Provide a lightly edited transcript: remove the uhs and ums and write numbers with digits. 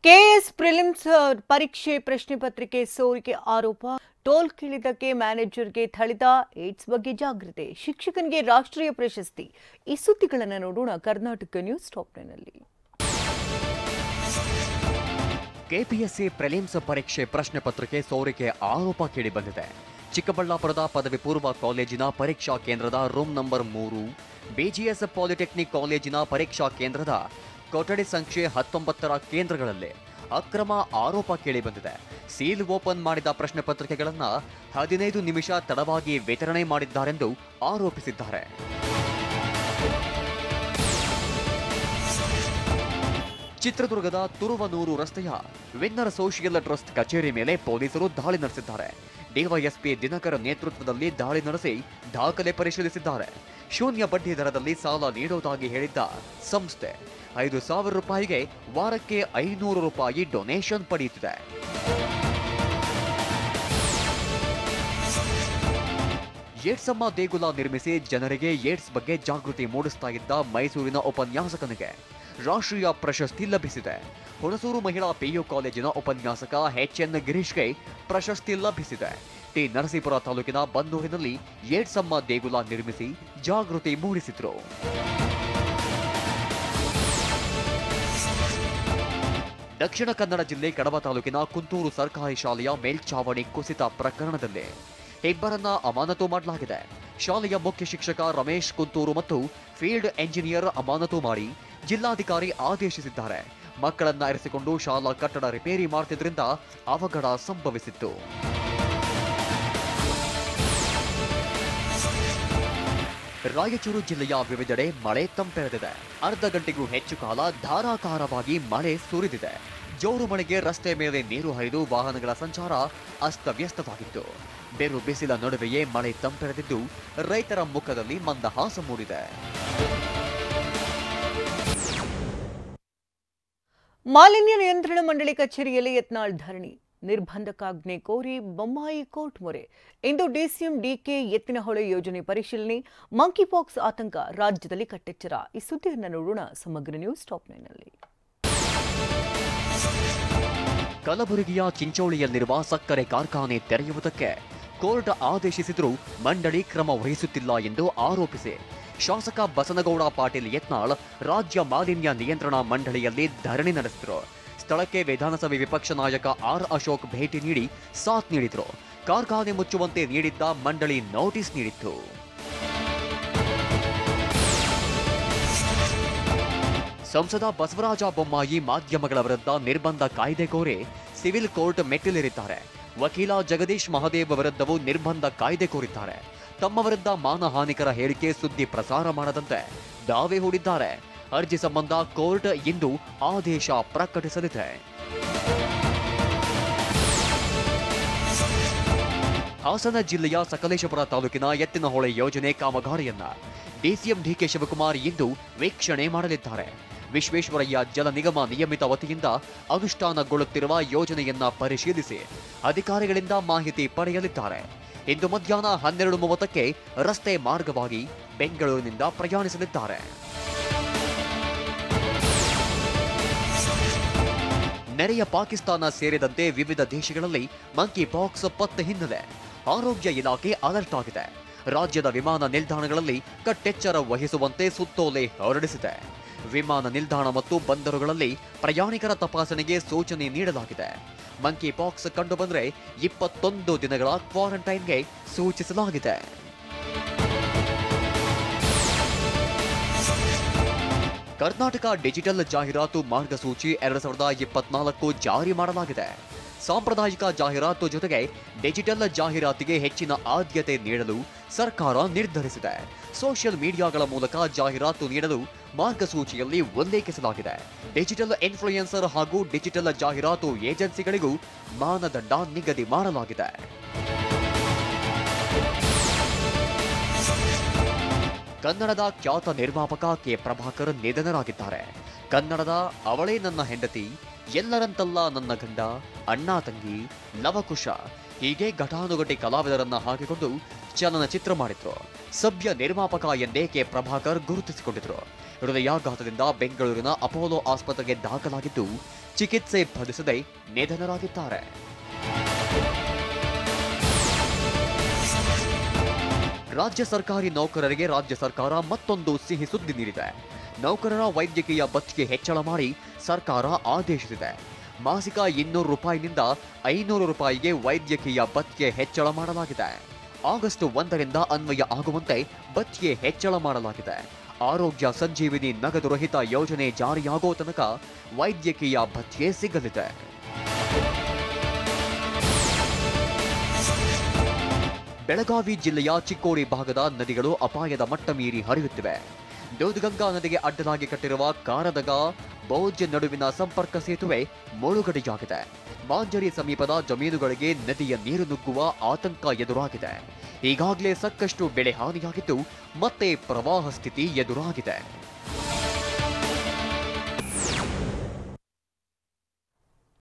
KS prelims ಪರೀಕ್ಷೆ ಪ್ರಶ್ನೆ ಪತ್ರಿಕೆ ಸೋರಿಕೆ ಆರೋಪ ಟೋಲ್ ಕೇಳಿದ್ದಕ್ಕೆ ಮ್ಯಾನೇಜರ್ಗೆ ಥಳಿತ ಏಡ್ಸ್ ಬಗ್ಗೆ ಜಾಗೃತಿ ಶಿಕ್ಷಕನಿಗೆ ರಾಷ್ಟ್ರೀಯ ಪ್ರಶಸ್ತಿ ಈ ಸುದ್ದಿಗಳನ್ನು ನೋಡೋಣ ಕರ್ನಾಟಕ ನ್ಯೂಸ್ ಟಾಪ್ 9 ನಲ್ಲಿ ಕೆಪಿಎಸ್ಸಿ ಪ್ರಿಲಿಮ್ಸ್ ಪರೀಕ್ಷೆ ಪ್ರಶ್ನೆ ಪತ್ರಿಕೆ ಸೋರಿಕೆ ಆರೋಪ ಕೇಳಿಬಂದಿದೆ. ಚಿಕ್ಕಬಳ್ಳಾಪುರದ ಪದವಿ ಪೂರ್ವ ಕಾಲೇಜಿನ ಪರೀಕ್ಷಾ ಕೇಂದ್ರದ ರೂಮ್ ನಂಬರ್ 3, ಬಿಜಿಎಸ್ ಪಾಲಿಟೆಕ್ನಿಕ್ ಕಾಲೇಜಿನ ಪರೀಕ್ಷಾ ಕೇಂದ್ರದ ಕೊಠಡಿ ಸಂಖ್ಯೆ 19ರ ಕೇಂದ್ರಗಳಲ್ಲಿ ಅಕ್ರಮ ಆರೋಪ ಕೇಳಿಬಂದಿದೆ. ಸೀಲ್ ಓಪನ್ ಮಾಡಿದ ಪ್ರಶ್ನೆ ಪತ್ರಿಕೆಗಳನ್ನು 15 ನಿಮಿಷ ತಡವಾಗಿ ವಿತರಣೆ ಮಾಡಿದ್ದಾರೆಂದು ಆರೋಪಿಸಿದ್ದಾರೆ. ಚಿತ್ರದುರ್ಗದ ತುರುವನೂರು ರಸ್ತೆಯ ವಿನ್ನರ್ ಸೋಷಿಯಲ್ ಟ್ರಸ್ಟ್ ಕಚೇರಿ ಮೇಲೆ ಪೊಲೀಸರು ದಾಳಿ ನಡೆಸಿದ್ದಾರೆ. ಡಿವೈಎಸ್ಪಿ ದಿನಕರ್ ನೇತೃತ್ವದಲ್ಲಿ ದಾಳಿ ನಡೆಸಿ ದಾಖಲೆ ಪರಿಶೀಲಿಸಿದ್ದಾರೆ. ಶೂನ್ಯ ಬಡ್ಡಿ ದರದಲ್ಲಿ ಸಾಲ ನೀಡುವುದಾಗಿ ಹೇಳಿದ್ದ ಸಂಸ್ಥೆ 5,000 ರೂಪಾಯಿಗೆ ವಾರಕ್ಕೆ 500 ರೂಪಾಯಿ ಡೊನೇಷನ್ ಪಡೆಯುತ್ತಿದೆ. ಏಡ್ಸಮ್ಮ ದೇಗುಲ ನಿರ್ಮಿಸಿ ಜನರಿಗೆ ಏಡ್ಸ್ ಬಗ್ಗೆ ಜಾಗೃತಿ ಮೂಡಿಸ್ತಾ ಇದ್ದ ಮೈಸೂರಿನ ಉಪನ್ಯಾಸಕನಿಗೆ ರಾಷ್ಟ್ರೀಯ ಪ್ರಶಸ್ತಿ ಲಭಿಸಿದೆ. ಹುಣಸೂರು ಮಹಿಳಾ ಪಿಯು ಕಾಲೇಜಿನ ಉಪನ್ಯಾಸಕ ಎಚ್ಎನ್ ಗಿರೀಶ್ಗೆ ಪ್ರಶಸ್ತಿ ಲಭಿಸಿದೆ. ಟಿ ನರಸೀಪುರ ತಾಲೂಕಿನ ಬನ್ನೂರಿನಲ್ಲಿ ಏಡ್ಸಮ್ಮ ದೇಗುಲ ನಿರ್ಮಿಸಿ ಜಾಗೃತಿ ಮೂಡಿಸಿದ್ರು. ದಕ್ಷಿಣ ಕನ್ನಡ ಜಿಲ್ಲೆ ಕಡಬ ತಾಲೂಕಿನ ಕುಂತೂರು ಸರ್ಕಾರಿ ಶಾಲೆಯ ಮೇಲ್ಛಾವಣಿ ಕುಸಿತ ಪ್ರಕರಣದಲ್ಲಿ ಇಬ್ಬರನ್ನ ಅಮಾನತು ಮಾಡಲಾಗಿದೆ. ಶಾಲೆಯ ಮುಖ್ಯ ಶಿಕ್ಷಕ ರಮೇಶ್ ಕುಂತೂರು ಮತ್ತು ಫೀಲ್ಡ್ ಎಂಜಿನಿಯರ್ ಅಮಾನತು ಮಾಡಿ ಜಿಲ್ಲಾಧಿಕಾರಿ ಆದೇಶಿಸಿದ್ದಾರೆ. ಮಕ್ಕಳನ್ನ ಇರಿಸಿಕೊಂಡು ಶಾಲಾ ಕಟ್ಟಡ ರಿಪೇರಿ ಮಾಡುತ್ತಿದ್ದರಿಂದ ಅವಘಡ ಸಂಭವಿಸಿತ್ತು. ರಾಯಚೂರು ಜಿಲ್ಲೆಯ ವಿವಿಧೆಡೆ ಮಳೆ ತಂಪೆರೆದಿದೆ. ಅರ್ಧ ಗಂಟೆಗೂ ಹೆಚ್ಚು ಕಾಲ ಧಾರಾಕಾರವಾಗಿ ಮಳೆ ಸುರಿದಿದೆ. ಜೋರು ಮಳೆಗೆ ರಸ್ತೆ ಮೇಲೆ ನೀರು ಹರಿದು ವಾಹನಗಳ ಸಂಚಾರ ಅಸ್ತವ್ಯಸ್ತವಾಗಿತ್ತು. ಬೆರು ಬಿಸಿಲ ನಡುವೆಯೇ ಮಳೆ ತಂಪೆರೆದಿದ್ದು ರೈತರ ಮುಖದಲ್ಲಿ ಮಂದಹಾಸ ಮೂಡಿದೆ. ಮಾಲಿನ್ಯ ನಿಯಂತ್ರಣ ಮಂಡಳಿ ಕಚೇರಿಯಲ್ಲಿ ಯತ್ನಾಳ್ ಧರಣಿ, ನಿರ್ಬಂಧಕಾಜ್ಞೆ ಕೋರಿ ಬೊಮ್ಮಾಯಿ ಕೋರ್ಟ್ ಮೊರೆ. ಇಂದು ಡಿಸಿಎಂ ಡಿಕೆ ಎತ್ತಿನಹೊಳೆ ಯೋಜನೆ ಪರಿಶೀಲನೆ, ಮಂಕಿಪಾಕ್ಸ್ ಆತಂಕ ರಾಜ್ಯದಲ್ಲಿ ಕಟ್ಟೆಚ್ಚರ. ಈ ಸುದ್ದಿಯನ್ನು ನೋಡೋಣ ಸಮಗ್ರ ನ್ಯೂಸ್ ಟಾಪ್ 9 ನಲ್ಲಿ. ಕಲಬುರಗಿಯ ಚಿಂಚೋಳಿಯಲ್ಲಿರುವ ಸಕ್ಕರೆ ಕಾರ್ಖಾನೆ ತೆರೆಯುವುದಕ್ಕೆ ಕೋರ್ಟ್ ಆದೇಶಿಸಿದರೂ ಮಂಡಳಿ ಕ್ರಮ ವಹಿಸುತ್ತಿಲ್ಲ ಎಂದು ಆರೋಪಿಸಿ ಶಾಸಕ ಬಸನಗೌಡ ಪಾಟೀಲ್ ಯತ್ನಾಳ್ ರಾಜ್ಯ ಮಾಲಿನ್ಯ ನಿಯಂತ್ರಣ ಮಂಡಳಿಯಲ್ಲಿ ಧರಣಿ ನಡೆಸಿದರು. ಸ್ಥಳಕ್ಕೆ ವಿಧಾನಸಭೆ ವಿಪಕ್ಷ ನಾಯಕ ಆರ್ ಅಶೋಕ್ ಭೇಟಿ ನೀಡಿ ಸಾಥ್ ನೀಡಿದರು. ಕಾರ್ಖಾನೆ ಮುಚ್ಚುವಂತೆ ನೀಡಿದ್ದ ಮಂಡಳಿ ನೋಟಿಸ್ ನೀಡಿತ್ತು. ಸಂಸದ ಬಸವರಾಜ ಬೊಮ್ಮಾಯಿ ಮಾಧ್ಯಮಗಳ ವಿರುದ್ಧ ನಿರ್ಬಂಧ ಕಾಯ್ದೆ ಕೋರಿ ಸಿವಿಲ್ ಕೋರ್ಟ್ ಮೆಟ್ಟಿಲೇರಿದ್ದಾರೆ. ವಕೀಲ ಜಗದೀಶ್ ಮಹದೇವ್ ವಿರುದ್ಧವೂ ನಿರ್ಬಂಧ ಕಾಯ್ದೆ ಕೋರಿದ್ದಾರೆ. ತಮ್ಮ ವಿರುದ್ಧ ಮಾನಹಾನಿಕರ ಹೇಳಿಕೆ ಸುದ್ದಿ ಪ್ರಸಾರ ಮಾಡದಂತೆ ದಾವೆ ಹೂಡಿದ್ದಾರೆ. ಅರ್ಜಿ ಸಂಬಂಧ ಕೋರ್ಟ್ ಇಂದು ಆದೇಶ ಪ್ರಕಟಿಸಲಿದೆ. ಹಾಸನ ಜಿಲ್ಲೆಯ ಸಕಲೇಶಪುರ ತಾಲೂಕಿನ ಎತ್ತಿನಹೊಳೆ ಯೋಜನೆ ಕಾಮಗಾರಿಯನ್ನ ಡಿಸಿಎಂ ಡಿಕೆ ಶಿವಕುಮಾರ್ ಇಂದು ವೀಕ್ಷಣೆ ಮಾಡಲಿದ್ದಾರೆ. ವಿಶ್ವೇಶ್ವರಯ್ಯ ಜಲ ನಿಗಮ ನಿಯಮಿತ ವತಿಯಿಂದ ಅನುಷ್ಠಾನಗೊಳ್ಳುತ್ತಿರುವ ಯೋಜನೆಯನ್ನ ಪರಿಶೀಲಿಸಿ ಅಧಿಕಾರಿಗಳಿಂದ ಮಾಹಿತಿ ಪಡೆಯಲಿದ್ದಾರೆ. ಇಂದು ಮಧ್ಯಾಹ್ನ 12:30ಕ್ಕೆ ರಸ್ತೆ ಮಾರ್ಗವಾಗಿ ಬೆಂಗಳೂರಿನಿಂದ ಪ್ರಯಾಣಿಸಲಿದ್ದಾರೆ. ನೆರೆಯ ಪಾಕಿಸ್ತಾನ ಸೇರಿದಂತೆ ವಿವಿಧ ದೇಶಗಳಲ್ಲಿ ಮಂಕಿ ಪಾಕ್ಸ್ ಪತ್ತೆ ಹಿನ್ನೆಲೆ ಆರೋಗ್ಯ ಇಲಾಖೆ ಅಲರ್ಟ್ ಆಗಿದೆ. ರಾಜ್ಯದ ವಿಮಾನ ನಿಲ್ದಾಣಗಳಲ್ಲಿ ಕಟ್ಟೆಚ್ಚರ ವಹಿಸುವಂತೆ ಸುತ್ತೋಲೆ ಹೊರಡಿಸಿದೆ. ವಿಮಾನ ನಿಲ್ದಾಣ ಮತ್ತು ಬಂದರುಗಳಲ್ಲಿ ಪ್ರಯಾಣಿಕರ ತಪಾಸಣೆಗೆ ಸೂಚನೆ ನೀಡಲಾಗಿದೆ. ಮಂಕಿ ಪಾಕ್ಸ್ ಕಂಡುಬಂದರೆ 21 ದಿನಗಳ ಕ್ವಾರಂಟೈನ್ಗೆ ಸೂಚಿಸಲಾಗಿದೆ. ಕರ್ನಾಟಕ ಡಿಜಿಟಲ್ ಜಾಹೀರಾತು ಮಾರ್ಗಸೂಚಿ 2024 ಜಾರಿ ಮಾಡಲಾಗಿದೆ. ಸಾಂಪ್ರದಾಯಿಕ ಜಾಹೀರಾತು ಜೊತೆಗೆ ಡಿಜಿಟಲ್ ಜಾಹೀರಾತಿಗೆ ಹೆಚ್ಚಿನ ಆದ್ಯತೆ ನೀಡಲು ಸರ್ಕಾರ ನಿರ್ಧರಿಸಿದೆ. ಸೋಷಿಯಲ್ ಮೀಡಿಯಾಗಳ ಮೂಲಕ ಜಾಹೀರಾತು ನೀಡಲು ಮಾರ್ಗಸೂಚಿಯಲ್ಲಿ ಉಲ್ಲೇಖಿಸಲಾಗಿದೆ. ಡಿಜಿಟಲ್ ಇನ್ಫ್ಲೂಯೆನ್ಸರ್ ಹಾಗೂ ಡಿಜಿಟಲ್ ಜಾಹೀರಾತು ಏಜೆನ್ಸಿಗಳಿಗೂ ಮಾನದಂಡ ನಿಗದಿ ಮಾಡಲಾಗಿದೆ. ಕನ್ನಡದ ಖ್ಯಾತ ನಿರ್ಮಾಪಕ ಕೆ ಪ್ರಭಾಕರ್ ನಿಧನರಾಗಿದ್ದಾರೆ. ಕನ್ನಡದ ಅವಳೇ ನನ್ನ ಹೆಂಡತಿ, ಎಲ್ಲರಂತಲ್ಲ ನನ್ನ ಗಂಡ, ಅಣ್ಣ ತಂಗಿ, ಲವಕುಶ ಹೀಗೆ ಘಟಾನುಘಟಿ ಕಲಾವಿದರನ್ನ ಹಾಕಿಕೊಂಡು ಚಲನಚಿತ್ರ ಮಾಡಿದ್ರು. ಸಭ್ಯ ನಿರ್ಮಾಪಕ ಎಂದೇ ಕೆ ಪ್ರಭಾಕರ್ ಗುರುತಿಸಿಕೊಂಡಿದ್ರು. ಹೃದಯಾಘಾತದಿಂದ ಬೆಂಗಳೂರಿನ ಅಪೋಲೋ ಆಸ್ಪತ್ರೆಗೆ ದಾಖಲಾಗಿದ್ದು ಚಿಕಿತ್ಸೆ ಫಲಿಸದೆ ನಿಧನರಾಗಿದ್ದಾರೆ. ರಾಜ್ಯ ಸರ್ಕಾರಿ ನೌಕರರಿಗೆ ರಾಜ್ಯ ಸರ್ಕಾರ ಮತ್ತೊಂದು ಸಿಹಿ ಸುದ್ದಿ ನೀಡಿದೆ. ನೌಕರರ ವೈದ್ಯಕೀಯ ಭತ್ಯೆ ಹೆಚ್ಚಳ ಮಾಡಿ ಸರ್ಕಾರ ಆದೇಶಿಸಿದೆ. ಮಾಸಿಕ 200 ರೂಪಾಯಿನಿಂದ 500 ರೂಪಾಯಿಗೆ ವೈದ್ಯಕೀಯ ಭತ್ಯೆ ಹೆಚ್ಚಳ ಮಾಡಲಾಗಿದೆ. ಆಗಸ್ಟ್ 1ರಿಂದ ಅನ್ವಯ ಆಗುವಂತೆ ಭತ್ಯೆ ಹೆಚ್ಚಳ ಮಾಡಲಾಗಿದೆ. ಆರೋಗ್ಯ ಸಂಜೀವಿನಿ ನಗದು ರಹಿತ ಯೋಜನೆ ಜಾರಿಯಾಗೋ ತನಕ ವೈದ್ಯಕೀಯ ಭತ್ಯೆ ಸಿಗಲಿದೆ. ಬೆಳಗಾವಿ ಜಿಲ್ಲೆಯ ಚಿಕ್ಕೋಡಿ ಭಾಗದ ನದಿಗಳು ಅಪಾಯದ ಮಟ್ಟ ಮೀರಿ ಹರಿಯುತ್ತಿವೆ. ದೂಧಗಂಗಾ ನದಿಗೆ ಅಡ್ಡಲಾಗಿ ಕಟ್ಟಿರುವ ಕಾರದಗ ಬೌಜ್ ನಡುವಿನ ಸಂಪರ್ಕ ಸೇತುವೆ ಮುಳುಗಡೆಯಾಗಿದೆ. ಮಾಂಜರಿ ಸಮೀಪದ ಜಮೀನುಗಳಿಗೆ ನದಿಯ ನೀರು ನುಗ್ಗುವ ಆತಂಕ ಎದುರಾಗಿದೆ. ಈಗಾಗಲೇ ಸಾಕಷ್ಟು ಬೆಳೆ ಹಾನಿಯಾಗಿದ್ದು ಮತ್ತೆ ಪ್ರವಾಹ ಸ್ಥಿತಿ ಎದುರಾಗಿದೆ.